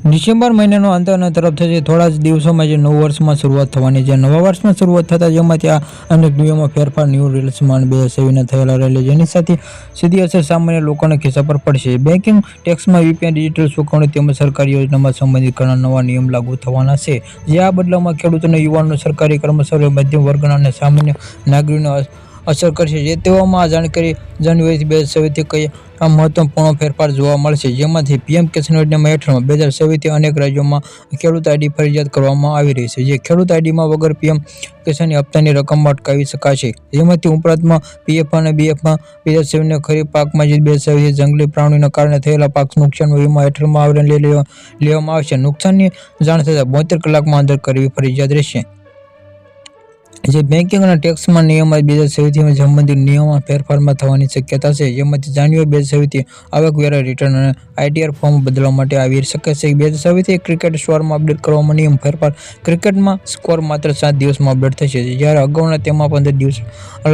December મહિનાનો અંત અને તરફ થશે. થોડા જ દિવસોમાં જે નવું વર્ષમાં શરૂઆત થવાની છે. નવા વર્ષમાં શરૂઆત થતાં જેમાંથી આ અનેક નિયમો ફેરફાર ન્યૂ રૂલ્સમાં 2027 થયેલા રહેલા, જેની સાથે સીધી અસર સામાન્ય લોકોના ખિસ્સા પર પડશે. બેન્કિંગ, ટેક્સમાં વીપીએન, ડિજિટલ ચૂકવણી તેમજ સરકારી યોજનામાં સંબંધિત ઘણા નવા નિયમ લાગુ થવાના છે. જે આ બદલાવમાં ખેડૂતોને, યુવાનો, સરકારી કર્મચારીઓ, મધ્યમ વર્ગના અને સામાન્ય નાગરિકોને અસર કરશે. જે તેઓમાં આ જાન્યુઆરી 2027થી કયા મહત્વપૂર્ણ ફેરફાર જોવા મળશે, જેમાંથી પીએમ કિસાન યોજના હેઠળ 2027થી અનેક રાજ્યોમાં ખેડૂત આઈડી ફરજિયાત કરવામાં આવી રહી છે. જે ખેડૂત આઈડીમાં વગર પીએમ કિસાનની હપ્તાની રકમ અટકાવી શકાશે. જેમાંથી ઉપરાંતમાં પીએફ અને બીએફમાં 2027 ખરીફ પાકમાં 2027 જંગલી પ્રાણીઓના કારણે થયેલા પાક નુકસાન વીમા હેઠળમાં આવરી લેવામાં આવશે. નુકસાનની જાણ થતાં 72 કલાકમાં અંદર કરવી ફરજિયાત રહેશે. જે બેન્કિંગ અને ટેક્સમાં નિયમો 2027થી સંબંધિત નિયમોમાં ફેરફારમાં થવાની શક્યતા છે. જેમાંથી જાન્યુઆરી 2027થી આવકવેરા રિટર્ન અને આઈટીઆર ફોર્મ બદલવા માટે આવી શકે છે. 2027થી ક્રિકેટ સ્કોરમાં અપડેટ કરવામાં નિયમ ફેરફાર. ક્રિકેટમાં સ્કોર માત્ર 7 દિવસમાં અપડેટ થશે, જ્યારે અગાઉના તેમાં 15 દિવસ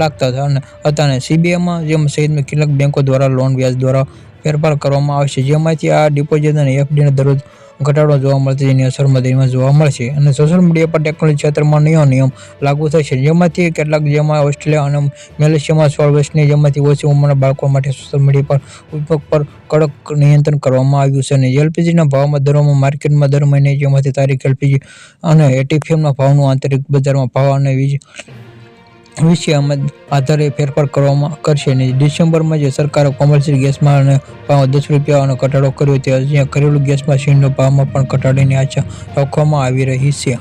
લાગતા હતા. અને સીબીઆઈમાં જેમ સહિત કેટલાક બેંકો દ્વારા લોન વ્યાજ દ્વારા ફેરફાર કરવામાં આવશે. જેમાંથી આ ડિપોઝિટ અને એફડીના દરરોજ ઘટાડો જોવા મળશે, જેની અસર મધ્યમાં જોવા મળશે. અને સોશિયલ મીડિયા પર ટેકનોલોજી ક્ષેત્રમાં નવો નિયમ લાગુ થશે, જેમાંથી કેટલાક, જેમાં ઓસ્ટ્રેલિયા અને મલેશિયામાં 16 વર્ષની જેમાંથી ઓછી ઉંમરના બાળકો માટે સોશિયલ મીડિયા પર ઉપયોગ પર કડક નિયંત્રણ કરવામાં આવ્યું છે. અને એલપીજીના ભાવમાં દરોમાં માર્કેટમાં દર મહિને, જેમાંથી તારીખ એલપીજી અને એટીએફના ભાવનું આંતરિક બજારમાં ભાવ અને વીજ વિશે આધારે ફેરફાર કરવામાં કરશે. અને ડિસેમ્બરમાં જે સરકારે કોમર્શિયલ ગેસમાં અને ભાવમાં ₹10 ઘટાડો કર્યો, તે ઘરેલું ગેસમાં સીએનજીના ભાવમાં પણ ઘટાડાની આશા રાખવામાં આવી રહી છે.